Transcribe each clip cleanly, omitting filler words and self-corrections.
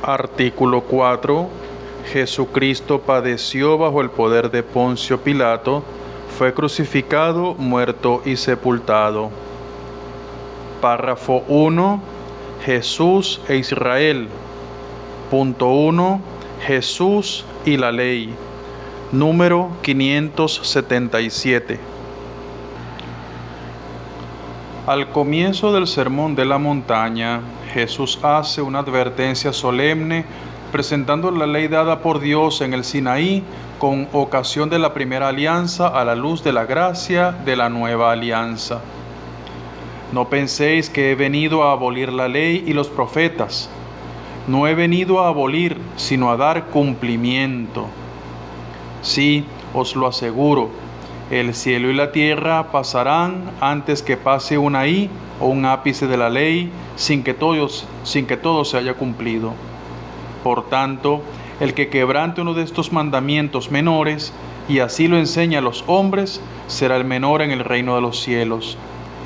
Artículo 4. Jesucristo padeció bajo el poder de Poncio Pilato, fue crucificado, muerto y sepultado. Párrafo 1. Jesús e Israel. Punto 1. Jesús y la ley. Número 577. Al comienzo del Sermón de la Montaña, Jesús hace una advertencia solemne presentando la ley dada por Dios en el Sinaí con ocasión de la primera alianza a la luz de la gracia de la nueva alianza. No penséis que he venido a abolir la ley y los profetas. No he venido a abolir, sino a dar cumplimiento. Sí, os lo aseguro, el cielo y la tierra pasarán antes que pase una i o un ápice de la ley sin que todo se haya cumplido. Por tanto, el que quebrante uno de estos mandamientos menores y así lo enseña a los hombres, será el menor en el reino de los cielos.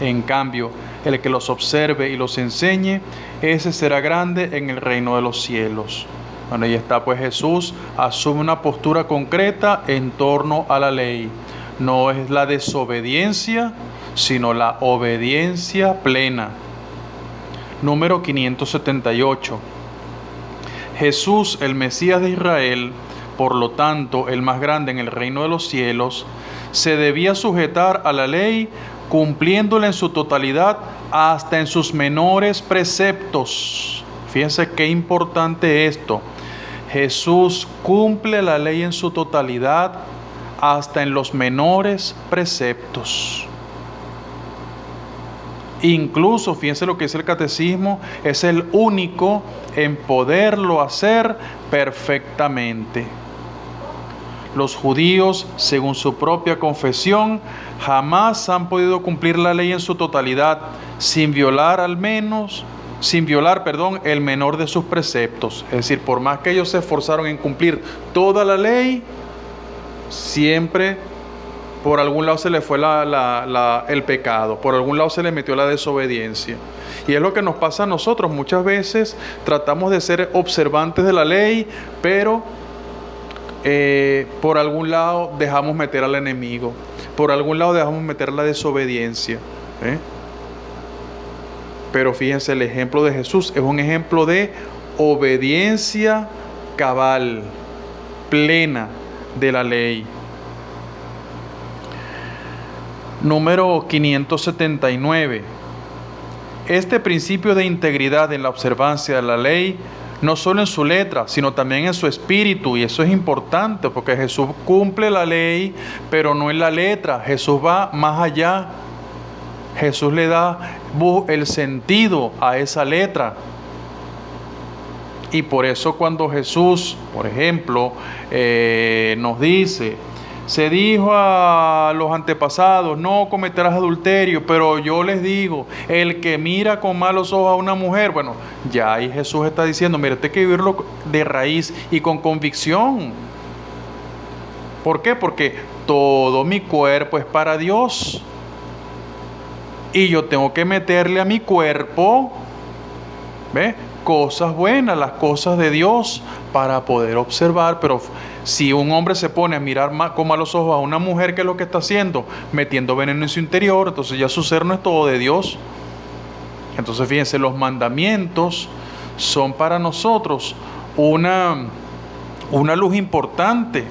En cambio, el que los observe y los enseñe, ese será grande en el reino de los cielos. Bueno, ahí está, pues Jesús asume una postura concreta en torno a la ley. No es la desobediencia, sino la obediencia plena. Número 578. Jesús, el Mesías de Israel, por lo tanto el más grande en el reino de los cielos, se debía sujetar a la ley cumpliéndola en su totalidad hasta en sus menores preceptos. Fíjense qué importante esto. Jesús cumple la ley en su totalidad hasta en los menores preceptos. Incluso, fíjense lo que dice el catecismo, es el único en poderlo hacer perfectamente. Los judíos, según su propia confesión, jamás han podido cumplir la ley en su totalidad sin violar el menor de sus preceptos. Es decir, por más que ellos se esforzaron en cumplir toda la ley, siempre por algún lado se le fue el pecado, por algún lado se le metió la desobediencia. Y es lo que nos pasa a nosotros. Muchas veces tratamos de ser observantes de la ley, pero por algún lado dejamos meter al enemigo, por algún lado dejamos meter la desobediencia. Pero fíjense, el ejemplo de Jesús es un ejemplo de obediencia cabal, plena de la ley. Número 579. Este principio de integridad en la observancia de la ley, no solo en su letra, sino también en su espíritu, y eso es importante porque Jesús cumple la ley, pero no en la letra. Jesús va más allá. Jesús le da el sentido a esa letra. Y por eso cuando Jesús, por ejemplo, nos dice, se dijo a los antepasados, no cometerás adulterio, pero yo les digo, el que mira con malos ojos a una mujer, bueno, ya ahí Jesús está diciendo, mire, usted hay que vivirlo de raíz y con convicción. ¿Por qué? Porque todo mi cuerpo es para Dios. Y yo tengo que meterle a mi cuerpo, cosas buenas, las cosas de Dios, para poder observar. Pero si un hombre se pone a mirar con malos ojos a una mujer, ¿qué es lo que está haciendo? Metiendo veneno en su interior. Entonces ya su ser no es todo de Dios. Entonces fíjense, los mandamientos son para nosotros una luz importante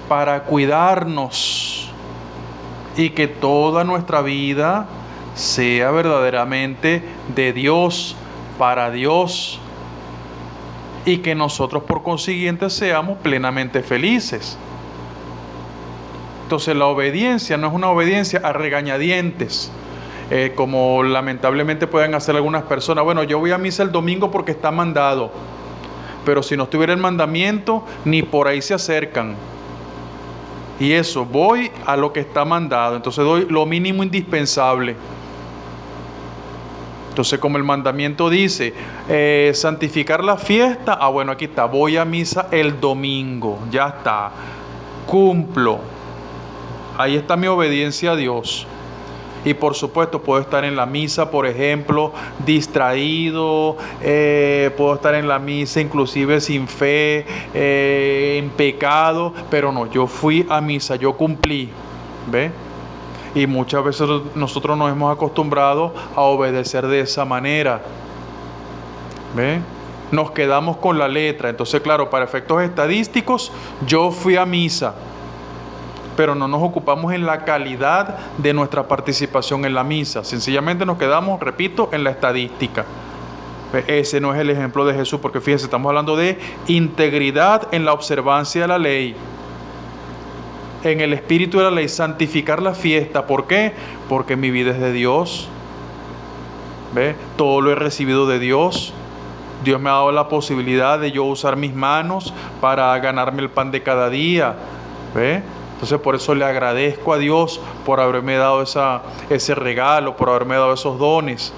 para cuidarnos y que toda nuestra vida sea verdaderamente de Dios, para Dios, y que nosotros por consiguiente seamos plenamente felices. Entonces la obediencia no es una obediencia a regañadientes, como lamentablemente pueden hacer algunas personas. Bueno, yo voy a misa el domingo porque está mandado, pero si no estuviera el mandamiento, ni por ahí se acercan. Y eso, voy a lo que está mandado, entonces doy lo mínimo indispensable. Entonces, como el mandamiento dice, santificar la fiesta, bueno, aquí está, voy a misa el domingo, ya está, cumplo. Ahí está mi obediencia a Dios. Y por supuesto puedo estar en la misa, por ejemplo, distraído, puedo estar en la misa inclusive sin fe, en pecado, pero no, yo fui a misa, yo cumplí, ¿ve? Y muchas veces nosotros nos hemos acostumbrado a obedecer de esa manera, ¿ve? Nos quedamos con la letra. Entonces, claro, para efectos estadísticos, yo fui a misa, pero no nos ocupamos en la calidad de nuestra participación en la misa. Sencillamente nos quedamos, repito, en la estadística. Ese no es el ejemplo de Jesús, porque fíjense, estamos hablando de integridad en la observancia de la ley, en el espíritu de la ley, santificar la fiesta. ¿Por qué? Porque mi vida es de Dios. ¿Ve? Todo lo he recibido de Dios. Dios me ha dado la posibilidad de yo usar mis manos para ganarme el pan de cada día. ¿Ve? Entonces por eso le agradezco a Dios por haberme dado ese regalo, por haberme dado esos dones.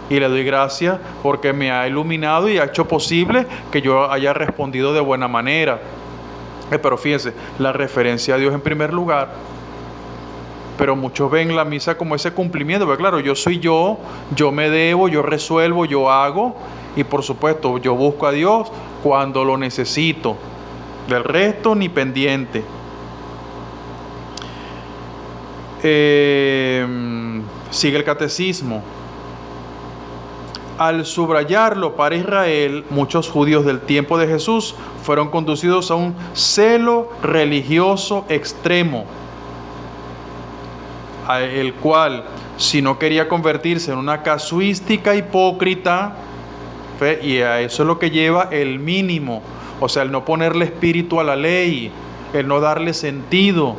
Y le doy gracias porque me ha iluminado y ha hecho posible que yo haya respondido de buena manera. Pero fíjense, la referencia a Dios en primer lugar. Pero muchos ven la misa como ese cumplimiento. Pero claro, yo soy yo me debo, yo resuelvo, yo hago. Y por supuesto, yo busco a Dios cuando lo necesito. Del resto, ni pendiente. Sigue el catecismo. Al subrayarlo para Israel, muchos judíos del tiempo de Jesús fueron conducidos a un celo religioso extremo, el cual, si no quería convertirse en una casuística hipócrita, y a eso es lo que lleva el mínimo, o sea, el no ponerle espíritu a la ley, el no darle sentido,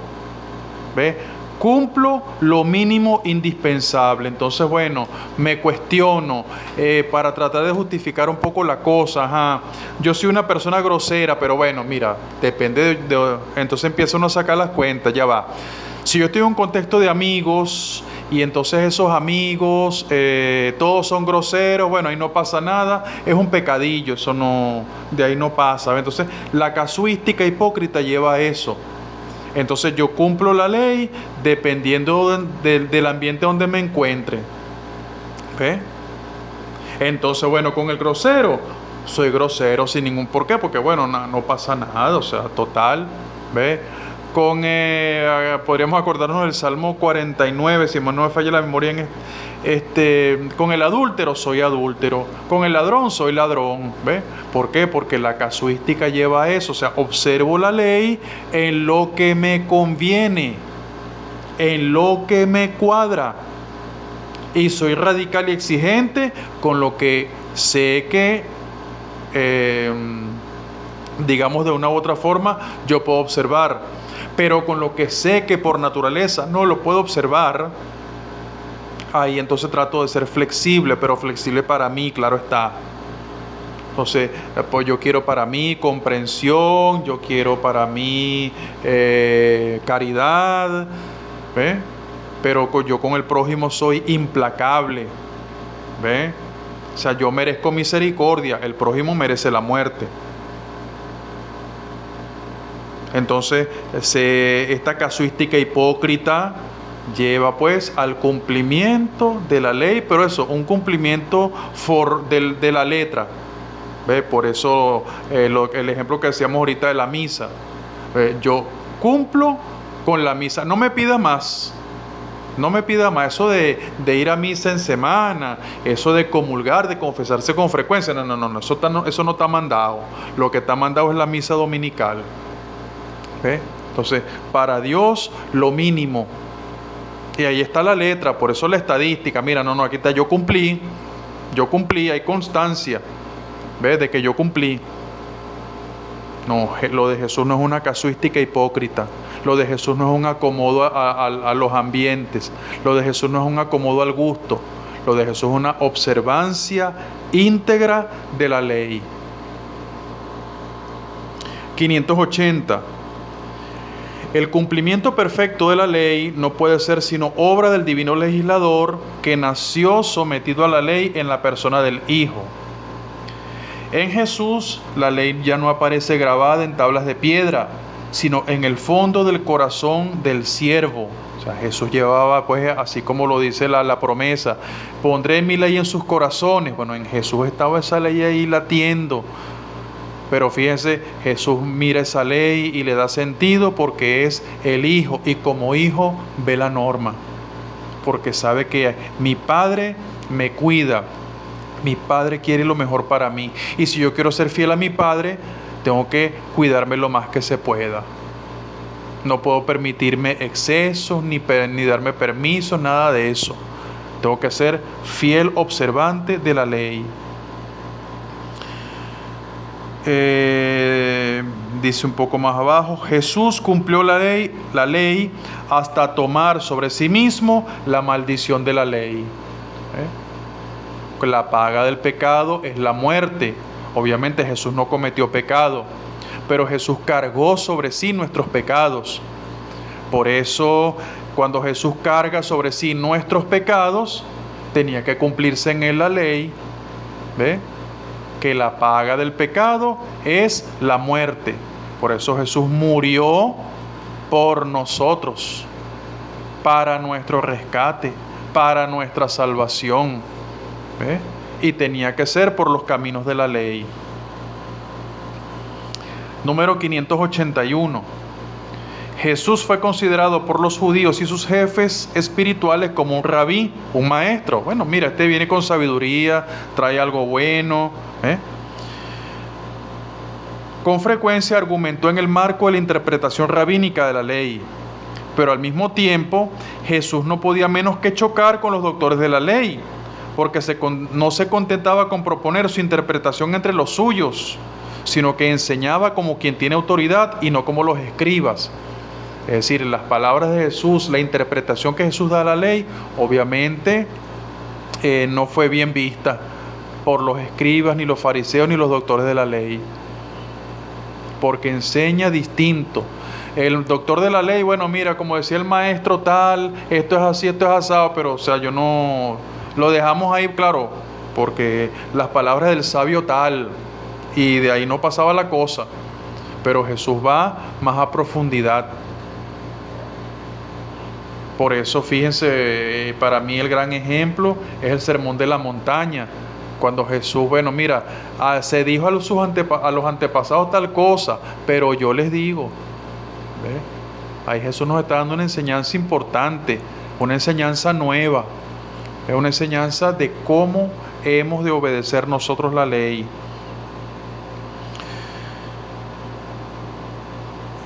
¿ve? Cumplo lo mínimo indispensable. Entonces, bueno, me cuestiono para tratar de justificar un poco la cosa. Ajá. Yo soy una persona grosera, pero bueno, mira, depende entonces empieza uno a sacar las cuentas, ya va. Si yo estoy en un contexto de amigos y entonces esos amigos todos son groseros, bueno, ahí no pasa nada, es un pecadillo, eso no, de ahí no pasa. Entonces, la casuística hipócrita lleva a eso. Entonces yo cumplo la ley dependiendo del ambiente donde me encuentre. ¿Ve? Entonces, bueno, con el grosero, soy grosero sin ningún por qué, porque bueno, no pasa nada, o sea, total. ¿Ve? Podríamos acordarnos del Salmo 49, si no me falla la memoria, con el adúltero soy adúltero, con el ladrón soy ladrón. ¿Ve? ¿Por qué? Porque la casuística lleva a eso, o sea, observo la ley en lo que me conviene, en lo que me cuadra, y soy radical y exigente con lo que sé que, digamos de una u otra forma, yo puedo observar. Pero con lo que sé que por naturaleza no lo puedo observar, ahí entonces trato de ser flexible, pero flexible para mí, claro está. Entonces, pues yo quiero para mí comprensión, yo quiero para mí caridad, ¿ve? Pero yo con el prójimo soy implacable, ¿ve? O sea, yo merezco misericordia, el prójimo merece la muerte. Entonces, esta casuística hipócrita lleva pues al cumplimiento de la ley, pero eso, un cumplimiento de la letra. ¿Ve? Por eso el ejemplo que decíamos ahorita de la misa. Yo cumplo con la misa, no me pida más. No me pida más eso de ir a misa en semana, eso de comulgar, de confesarse con frecuencia. No, eso no está mandado. Lo que está mandado es la misa dominical. ¿Ve? Entonces, para Dios lo mínimo. Y ahí está la letra, por eso la estadística. Mira, aquí está, yo cumplí, hay constancia, ¿ves? De que yo cumplí. No, lo de Jesús no es una casuística hipócrita. Lo de Jesús no es un acomodo a los ambientes. Lo de Jesús no es un acomodo al gusto. Lo de Jesús es una observancia íntegra de la ley. 580. El cumplimiento perfecto de la ley no puede ser sino obra del divino legislador que nació sometido a la ley en la persona del Hijo. En Jesús, la ley ya no aparece grabada en tablas de piedra, sino en el fondo del corazón del siervo. O O sea, Jesús llevaba, pues, así como lo dice la promesa, pondré mi ley en sus corazones. Bueno, en Jesús estaba esa ley ahí latiendo. Pero fíjense, Jesús mira esa ley y le da sentido porque es el Hijo, y como Hijo ve la norma. Porque sabe que mi Padre me cuida, mi Padre quiere lo mejor para mí. Y si yo quiero ser fiel a mi Padre, tengo que cuidarme lo más que se pueda. No puedo permitirme excesos, ni darme permisos, nada de eso. Tengo que ser fiel observante de la ley. Dice un poco más abajo, Jesús cumplió la ley hasta tomar sobre sí mismo la maldición de la ley. La paga del pecado es la muerte. Obviamente Jesús no cometió pecado, pero Jesús cargó sobre sí nuestros pecados. Por eso, cuando Jesús carga sobre sí nuestros pecados, tenía que cumplirse en él la ley, ¿ve? Que la paga del pecado es la muerte. Por eso Jesús murió por nosotros, para nuestro rescate, para nuestra salvación, ¿ve? Y tenía que ser por los caminos de la ley. Número 581. Jesús fue considerado por los judíos y sus jefes espirituales como un rabí, un maestro. Bueno, mira, este viene con sabiduría, trae algo bueno. Con frecuencia argumentó en el marco de la interpretación rabínica de la ley, pero al mismo tiempo Jesús no podía menos que chocar con los doctores de la ley, porque no se contentaba con proponer su interpretación entre los suyos, sino que enseñaba como quien tiene autoridad y no como los escribas. Es decir, las palabras de Jesús, la interpretación que Jesús da a la ley, obviamente no fue bien vista por los escribas, ni los fariseos, ni los doctores de la ley, porque enseña distinto. El doctor de la ley, bueno, mira, como decía el maestro tal, esto es así, esto es asado, pero o sea, yo no, lo dejamos ahí, claro, porque las palabras del sabio tal, y de ahí no pasaba la cosa, pero Jesús va más a profundidad. Por eso, fíjense, para mí el gran ejemplo es el Sermón de la Montaña. Cuando Jesús, bueno, mira, se dijo a los antepasados tal cosa, pero yo les digo, ¿ve? Ahí Jesús nos está dando una enseñanza importante, una enseñanza nueva, es una enseñanza de cómo hemos de obedecer nosotros la ley.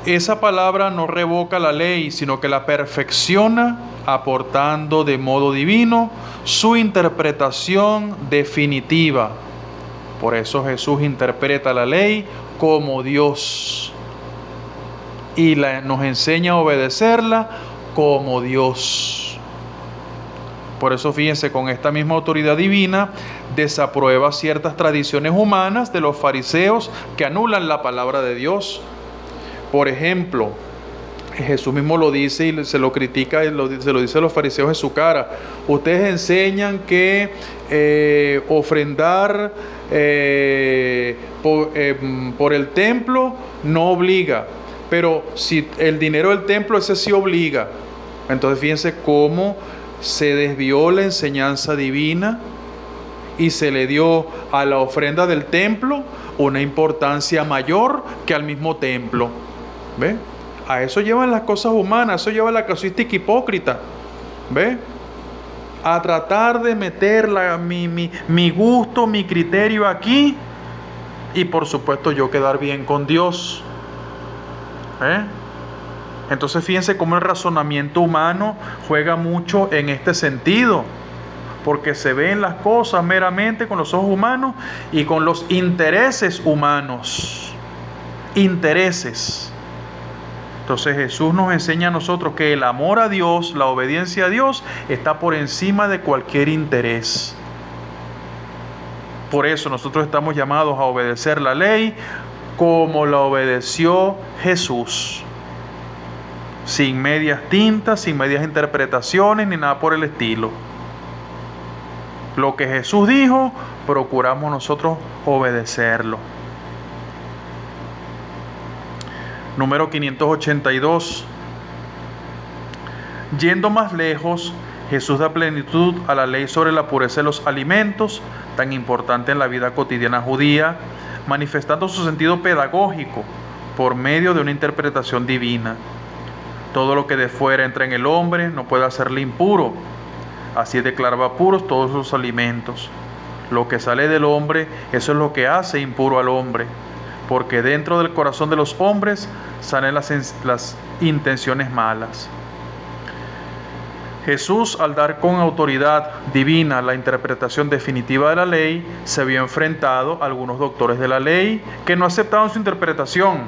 Esa palabra no revoca la ley, sino que la perfecciona, aportando de modo divino su interpretación definitiva. Por eso Jesús interpreta la ley como Dios y nos enseña a obedecerla como Dios. Por eso, fíjense, con esta misma autoridad divina desaprueba ciertas tradiciones humanas de los fariseos que anulan la palabra de Dios. Por ejemplo, Jesús mismo lo dice y se lo critica, se lo dice a los fariseos en su cara. Ustedes enseñan que ofrendar por el templo no obliga, pero si el dinero del templo, ese sí obliga. Entonces fíjense cómo se desvió la enseñanza divina y se le dio a la ofrenda del templo una importancia mayor que al mismo templo. ¿Ve? A eso llevan las cosas humanas, eso lleva la casuística hipócrita. ¿Ve? A tratar de meter mi gusto, mi criterio aquí, y por supuesto yo quedar bien con Dios. Entonces fíjense cómo el razonamiento humano juega mucho en este sentido, porque se ven las cosas meramente con los ojos humanos y con los intereses humanos. Intereses. Entonces Jesús nos enseña a nosotros que el amor a Dios, la obediencia a Dios, está por encima de cualquier interés. Por eso nosotros estamos llamados a obedecer la ley como la obedeció Jesús. Sin medias tintas, sin medias interpretaciones, ni nada por el estilo. Lo que Jesús dijo, procuramos nosotros obedecerlo. Número 582. Yendo más lejos, Jesús da plenitud a la ley sobre la pureza de los alimentos, tan importante en la vida cotidiana judía, manifestando su sentido pedagógico por medio de una interpretación divina. Todo lo que de fuera entra en el hombre no puede hacerle impuro. Así declaraba puros todos los alimentos. Lo que sale del hombre, eso es lo que hace impuro al hombre, porque dentro del corazón de los hombres salen las intenciones malas. Jesús, al dar con autoridad divina la interpretación definitiva de la ley, se vio enfrentado a algunos doctores de la ley que no aceptaban su interpretación,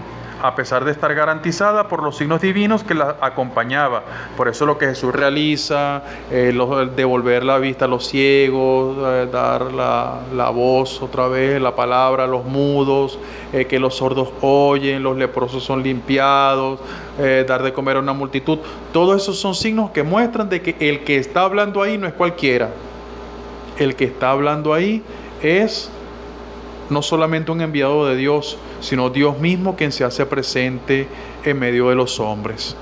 a pesar de estar garantizada por los signos divinos que la acompañaba. Por eso lo que Jesús realiza, devolver la vista a los ciegos, dar la voz otra vez, la palabra a los mudos, que los sordos oyen, los leprosos son limpiados, dar de comer a una multitud. Todos esos son signos que muestran de que el que está hablando ahí no es cualquiera. El que está hablando ahí es no solamente un enviado de Dios, sino Dios mismo quien se hace presente en medio de los hombres.